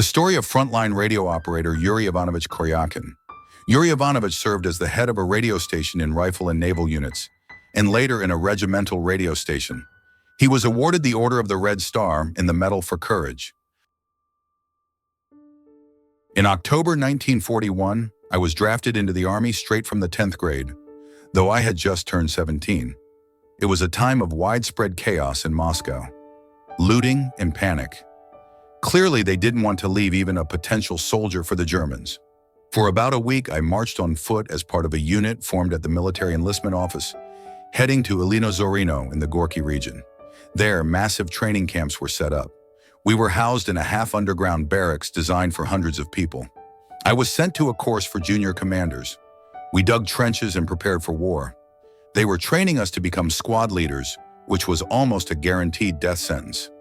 The story of frontline radio operator Yuri Ivanovich Koryakin. Yuri Ivanovich served as the head of a radio station in rifle and naval units, and later in a regimental radio station. He was awarded the Order of the Red Star and the Medal for Courage. In October 1941, I was drafted into the Army straight from the 10th grade, though I had just turned 17. It was a time of widespread chaos in Moscow, looting and panic. Clearly, they didn't want to leave even a potential soldier for the Germans. For about a week, I marched on foot as part of a unit formed at the military enlistment office, heading to Zorino in the Gorky region. There, massive training camps were set up. We were housed in a half-underground barracks designed for hundreds of people. I was sent to a course for junior commanders. We dug trenches and prepared for war. They were training us to become squad leaders, which was almost a guaranteed death sentence.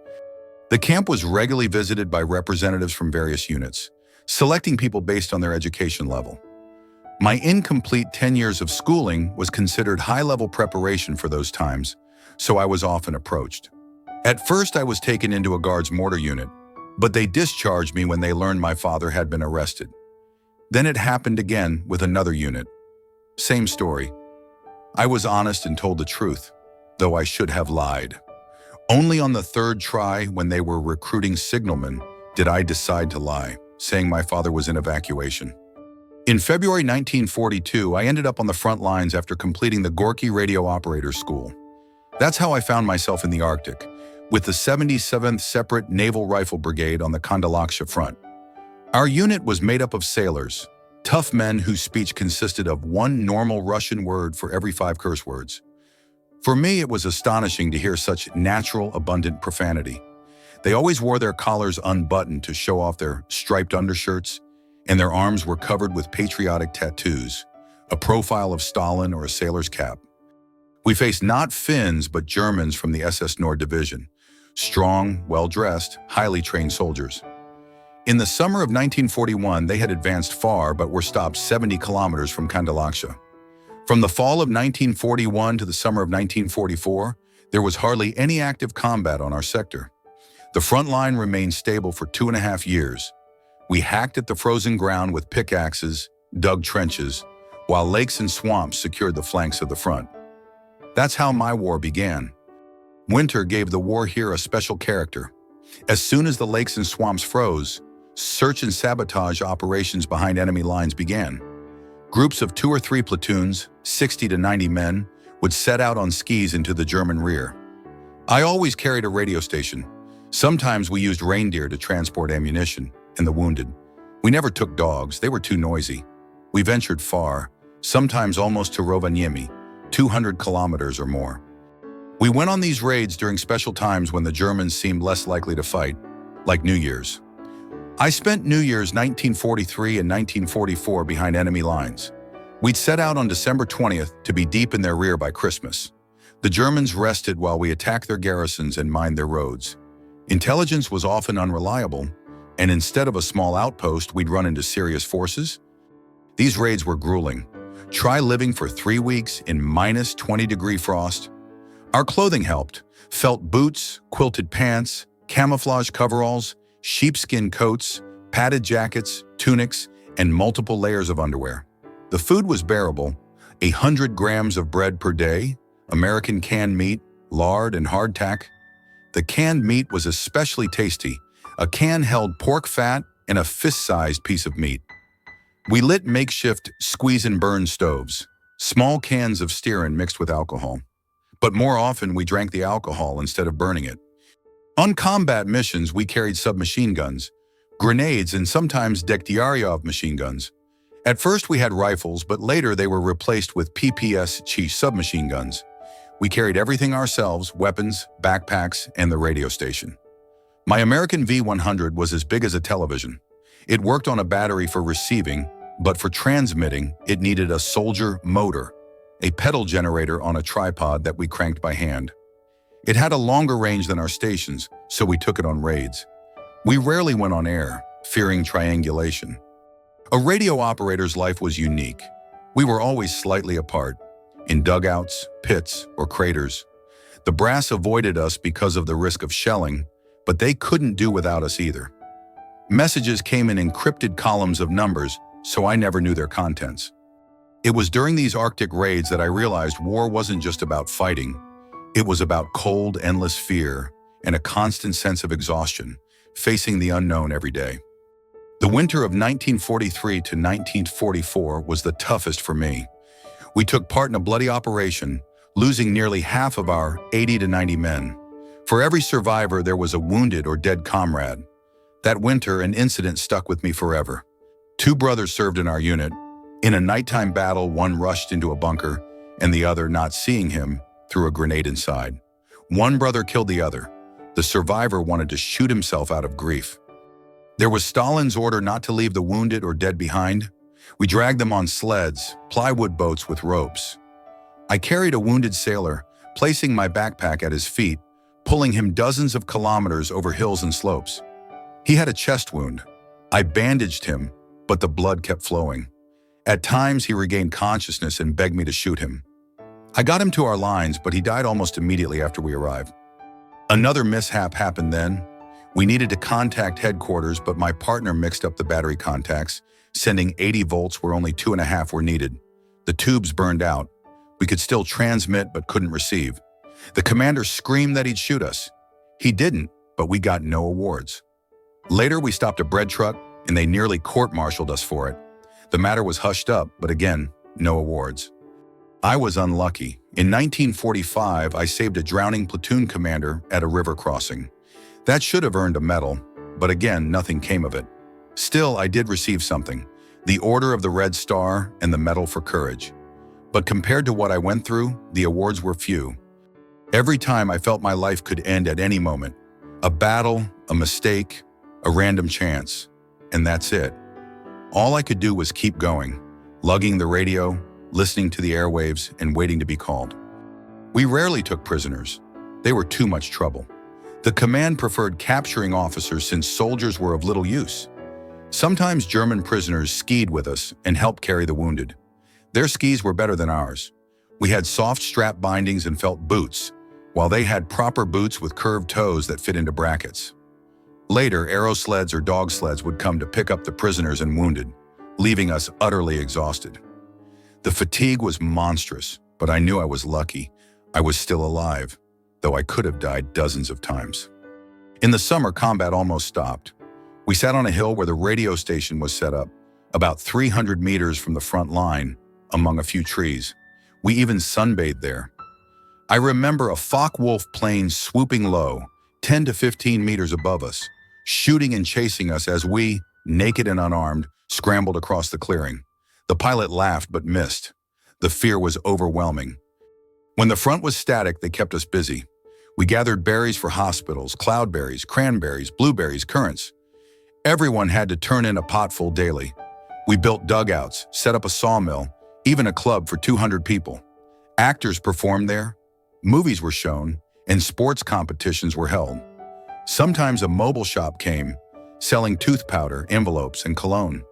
The camp was regularly visited by representatives from various units, selecting people based on their education level. My incomplete 10 years of schooling was considered high-level preparation for those times, so I was often approached. At first, I was taken into a Guards mortar unit, but they discharged me when they learned my father had been arrested. Then it happened again with another unit. Same story. I was honest and told the truth, though I should have lied. Only on the third try, when they were recruiting signalmen, did I decide to lie, saying my father was in evacuation. In February 1942, I ended up on the front lines after completing the Gorky Radio Operator School. That's how I found myself in the Arctic, with the 77th Separate Naval Rifle Brigade on the Kandalaksha front. Our unit was made up of sailors, tough men whose speech consisted of one normal Russian word for every 5 curse words. For me, it was astonishing to hear such natural, abundant profanity. They always wore their collars unbuttoned to show off their striped undershirts, and their arms were covered with patriotic tattoos, a profile of Stalin or a sailor's cap. We faced not Finns, but Germans from the SS Nord Division, strong, well-dressed, highly trained soldiers. In the summer of 1941, they had advanced far, but were stopped 70 kilometers from Kandalaksha. From the fall of 1941 to the summer of 1944, there was hardly any active combat on our sector. The front line remained stable for 2.5 years. We hacked at the frozen ground with pickaxes, dug trenches, while lakes and swamps secured the flanks of the front. That's how my war began. Winter gave the war here a special character. As soon as the lakes and swamps froze, search and sabotage operations behind enemy lines began. Groups of 2 or 3 platoons, 60 to 90 men, would set out on skis into the German rear. I always carried a radio station. Sometimes we used reindeer to transport ammunition and the wounded. We never took dogs, they were too noisy. We ventured far, sometimes almost to Rovaniemi, 200 kilometers or more. We went on these raids during special times when the Germans seemed less likely to fight, like New Year's. I spent New Year's 1943 and 1944 behind enemy lines. We'd set out on December 20th to be deep in their rear by Christmas. The Germans rested while we attacked their garrisons and mined their roads. Intelligence was often unreliable, and instead of a small outpost, we'd run into serious forces. These raids were grueling. Try living for 3 weeks in minus 20-degree frost. Our clothing helped. Felt boots, quilted pants, camouflage coveralls, sheepskin coats, padded jackets, tunics, and multiple layers of underwear. The food was bearable: 100 grams of bread per day, American canned meat, lard, and hardtack. The canned meat was especially tasty. A can held pork fat and a fist-sized piece of meat. We lit makeshift squeeze-and-burn stoves, small cans of stearin mixed with alcohol. But more often, we drank the alcohol instead of burning it. On combat missions, we carried submachine guns, grenades, and sometimes Degtyaryov machine guns. At first, we had rifles, but later they were replaced with PPS-CH submachine guns. We carried everything ourselves: weapons, backpacks, and the radio station. My American V100 was as big as a television. It worked on a battery for receiving, but for transmitting, it needed a soldier motor, a pedal generator on a tripod that we cranked by hand. It had a longer range than our stations, so we took it on raids. We rarely went on air, fearing triangulation. A radio operator's life was unique. We were always slightly apart, in dugouts, pits, or craters. The brass avoided us because of the risk of shelling, but they couldn't do without us either. Messages came in encrypted columns of numbers, so I never knew their contents. It was during these Arctic raids that I realized war wasn't just about fighting. It was about cold, endless fear and a constant sense of exhaustion, facing the unknown every day. The winter of 1943 to 1944 was the toughest for me. We took part in a bloody operation, losing nearly half of our 80 to 90 men. For every survivor, there was a wounded or dead comrade. That winter, an incident stuck with me forever. Two brothers served in our unit. In a nighttime battle, one rushed into a bunker, and the other, not seeing him, threw a grenade inside. One brother killed the other. The survivor wanted to shoot himself out of grief. There was Stalin's order not to leave the wounded or dead behind. We dragged them on sleds, plywood boats with ropes. I carried a wounded sailor, placing my backpack at his feet, pulling him dozens of kilometers over hills and slopes. He had a chest wound. I bandaged him, but the blood kept flowing. At times, he regained consciousness and begged me to shoot him. I got him to our lines, but he died almost immediately after we arrived. Another mishap happened then. We needed to contact headquarters, but my partner mixed up the battery contacts, sending 80 volts where only 2.5 were needed. The tubes burned out. We could still transmit, but couldn't receive. The commander screamed that he'd shoot us. He didn't, but we got no awards. Later, we stopped a bread truck, and they nearly court-martialed us for it. The matter was hushed up, but again, no awards. I was unlucky. In 1945, I saved a drowning platoon commander at a river crossing. That should have earned a medal, but again, nothing came of it. Still, I did receive something, the Order of the Red Star and the Medal for Courage. But compared to what I went through, the awards were few. Every time I felt my life could end at any moment. A battle, a mistake, a random chance, and that's it. All I could do was keep going, lugging the radio, listening to the airwaves, and waiting to be called. We rarely took prisoners. They were too much trouble. The command preferred capturing officers since soldiers were of little use. Sometimes German prisoners skied with us and helped carry the wounded. Their skis were better than ours. We had soft strap bindings and felt boots, while they had proper boots with curved toes that fit into brackets. Later, aero sleds or dog sleds would come to pick up the prisoners and wounded, leaving us utterly exhausted. The fatigue was monstrous, but I knew I was lucky. I was still alive, though I could have died dozens of times. In the summer, combat almost stopped. We sat on a hill where the radio station was set up, about 300 meters from the front line, among a few trees. We even sunbathed there. I remember a Focke-Wulf plane swooping low, 10 to 15 meters above us, shooting and chasing us as we, naked and unarmed, scrambled across the clearing. The pilot laughed but missed. The fear was overwhelming. When the front was static, they kept us busy. We gathered berries for hospitals, cloudberries, cranberries, blueberries, currants. Everyone had to turn in a potful daily. We built dugouts, set up a sawmill, even a club for 200 people. Actors performed there, movies were shown, and sports competitions were held. Sometimes a mobile shop came, selling tooth powder, envelopes, and cologne.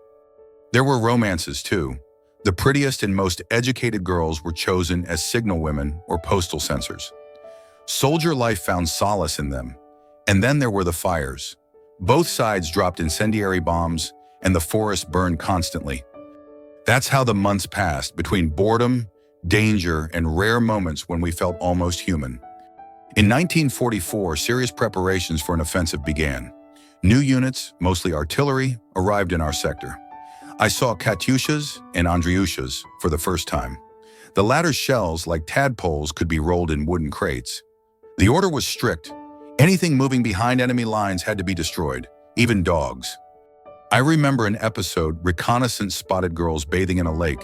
There were romances too. The prettiest and most educated girls were chosen as signal women or postal censors. Soldier life found solace in them. And then there were the fires. Both sides dropped incendiary bombs, and the forest burned constantly. That's how the months passed, between boredom, danger, and rare moments when we felt almost human. In 1944, serious preparations for an offensive began. New units, mostly artillery, arrived in our sector. I saw Katyushas and Andriushas for the first time. The latter's shells, like tadpoles, could be rolled in wooden crates. The order was strict. Anything moving behind enemy lines had to be destroyed, even dogs. I remember an episode, reconnaissance spotted girls bathing in a lake,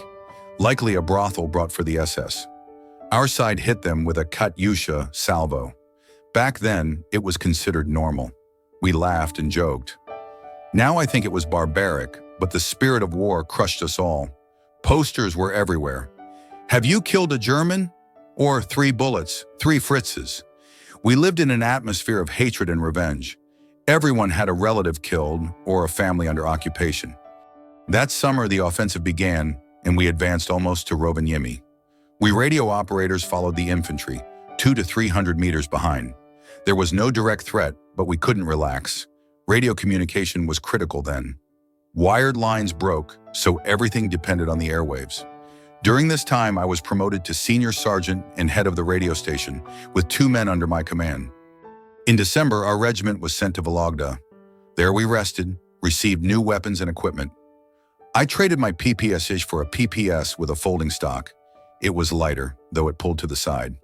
likely a brothel brought for the SS. Our side hit them with a Katyusha salvo. Back then, it was considered normal. We laughed and joked. Now I think it was barbaric, but the spirit of war crushed us all. Posters were everywhere. Have you killed a German? Or 3 bullets, 3 Fritzes. We lived in an atmosphere of hatred and revenge. Everyone had a relative killed or a family under occupation. That summer, the offensive began, and we advanced almost to Rovaniemi. We radio operators followed the infantry, 200 to 300 meters behind. There was no direct threat, but we couldn't relax. Radio communication was critical then. Wired lines broke, so everything depended on the airwaves. During this time, I was promoted to senior sergeant and head of the radio station, with 2 men under my command. In December, our regiment was sent to Vologda. There we rested, received new weapons and equipment. I traded my PPS-ish for a PPS with a folding stock. It was lighter, though it pulled to the side.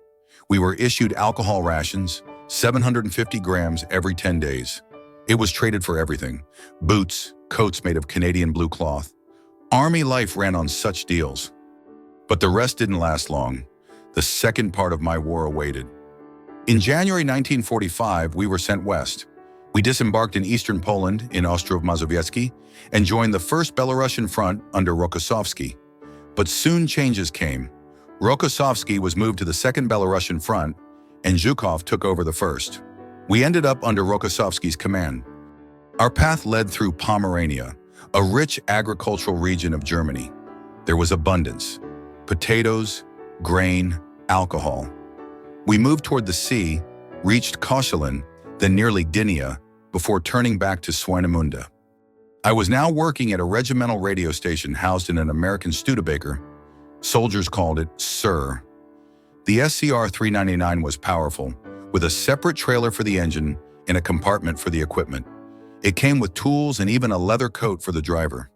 We were issued alcohol rations, 750 grams every 10 days. It was traded for everything: boots, coats made of Canadian blue cloth. Army life ran on such deals. But the rest didn't last long. The second part of my war awaited. In January 1945, we were sent west. We disembarked in eastern Poland, in Ostrów Mazowiecki, and joined the First Belarusian Front under Rokossovski. But soon changes came. Rokossovski was moved to the Second Belarusian Front, and Zhukov took over the First. We ended up under Rokossovski's command. Our path led through Pomerania, a rich agricultural region of Germany. There was abundance: potatoes, grain, alcohol. We moved toward the sea, reached Koszalin, then nearly Gdynia, before turning back to Swinemunda. I was now working at a regimental radio station housed in an American Studebaker. Soldiers called it Sir. The SCR 399 was powerful, with a separate trailer for the engine and a compartment for the equipment. It came with tools and even a leather coat for the driver.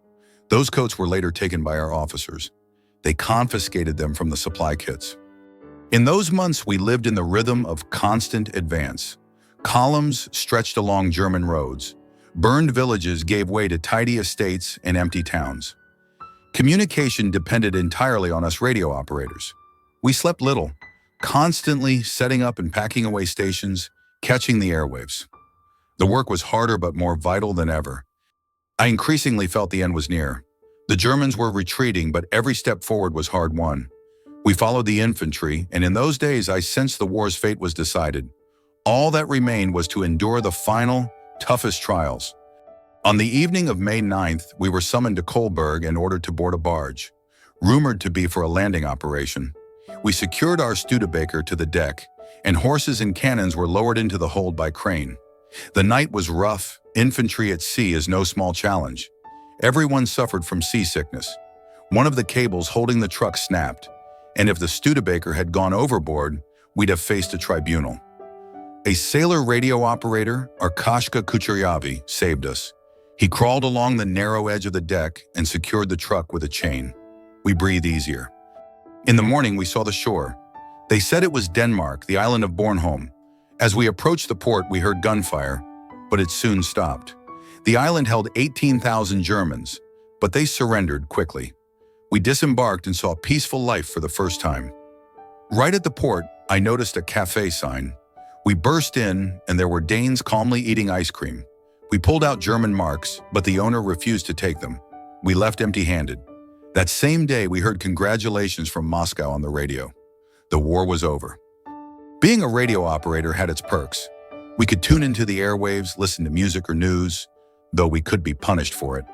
Those coats were later taken by our officers. They confiscated them from the supply kits. In those months, we lived in the rhythm of constant advance. Columns stretched along German roads. Burned villages gave way to tidy estates and empty towns. Communication depended entirely on us radio operators. We slept little, constantly setting up and packing away stations, catching the airwaves. The work was harder but more vital than ever. I increasingly felt the end was near. The Germans were retreating, but every step forward was hard won. We followed the infantry, and in those days I sensed the war's fate was decided. All that remained was to endure the final, toughest trials. On the evening of May 9th, we were summoned to Kolberg and ordered to board a barge, rumored to be for a landing operation. We secured our Studebaker to the deck, and horses and cannons were lowered into the hold by crane. The night was rough. Infantry at sea is no small challenge. Everyone suffered from seasickness. One of the cables holding the truck snapped, and if the Studebaker had gone overboard, we'd have faced a tribunal. A sailor radio operator, Arkashka Kucheryavi, saved us. He crawled along the narrow edge of the deck and secured the truck with a chain. We breathed easier. In the morning, we saw the shore. They said it was Denmark, the island of Bornholm. As we approached the port, we heard gunfire, but it soon stopped. The island held 18,000 Germans, but they surrendered quickly. We disembarked and saw peaceful life for the first time. Right at the port, I noticed a cafe sign. We burst in, and there were Danes calmly eating ice cream. We pulled out German marks, but the owner refused to take them. We left empty-handed. That same day, we heard congratulations from Moscow on the radio. The war was over. Being a radio operator had its perks. We could tune into the airwaves, listen to music or news, though we could be punished for it.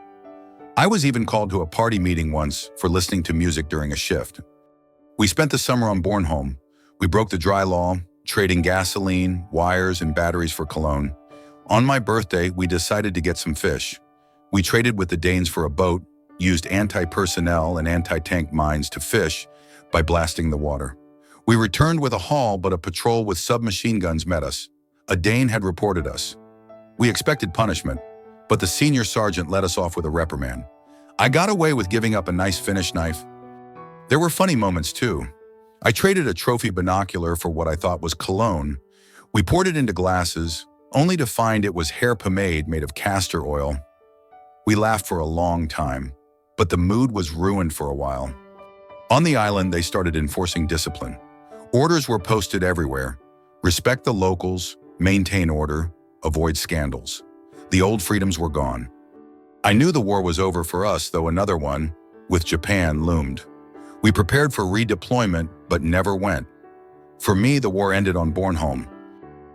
I was even called to a party meeting once for listening to music during a shift. We spent the summer on Bornholm. We broke the dry law, trading gasoline, wires, and batteries for cologne. On my birthday, we decided to get some fish. We traded with the Danes for a boat, used anti-personnel and anti-tank mines to fish by blasting the water. We returned with a haul, but a patrol with submachine guns met us. A Dane had reported us. We expected punishment, but the senior sergeant let us off with a reprimand. I got away with giving up a nice Finnish knife. There were funny moments too. I traded a trophy binocular for what I thought was cologne. We poured it into glasses, only to find it was hair pomade made of castor oil. We laughed for a long time, but the mood was ruined for a while. On the island, they started enforcing discipline. Orders were posted everywhere. Respect the locals, maintain order, avoid scandals. The old freedoms were gone. I knew the war was over for us, though another one, with Japan, loomed. We prepared for redeployment, but never went. For me, the war ended on Bornholm.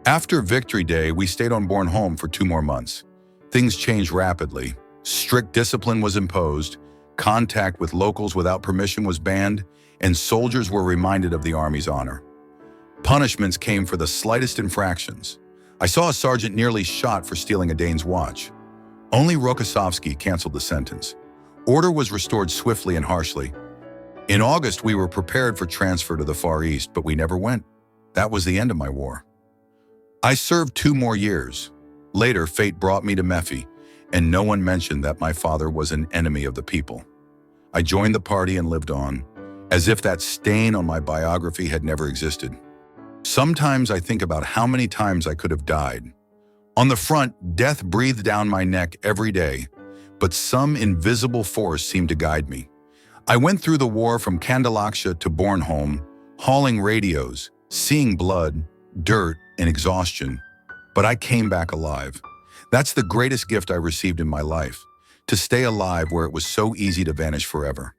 After Victory Day, we stayed on Bornholm for 2 more months. Things changed rapidly. Strict discipline was imposed, contact with locals without permission was banned, and soldiers were reminded of the Army's honor. Punishments came for the slightest infractions. I saw a sergeant nearly shot for stealing a Dane's watch. Only Rokossovsky canceled the sentence. Order was restored swiftly and harshly. In August, we were prepared for transfer to the Far East, but we never went. That was the end of my war. I served 2 more years. Later, fate brought me to Mephi, and no one mentioned that my father was an enemy of the people. I joined the party and lived on, as if that stain on my biography had never existed. Sometimes I think about how many times I could have died. On the front, death breathed down my neck every day, but some invisible force seemed to guide me. I went through the war from Kandalaksha to Bornholm, hauling radios, seeing blood, dirt, and exhaustion. But I came back alive. That's the greatest gift I received in my life, to stay alive where it was so easy to vanish forever.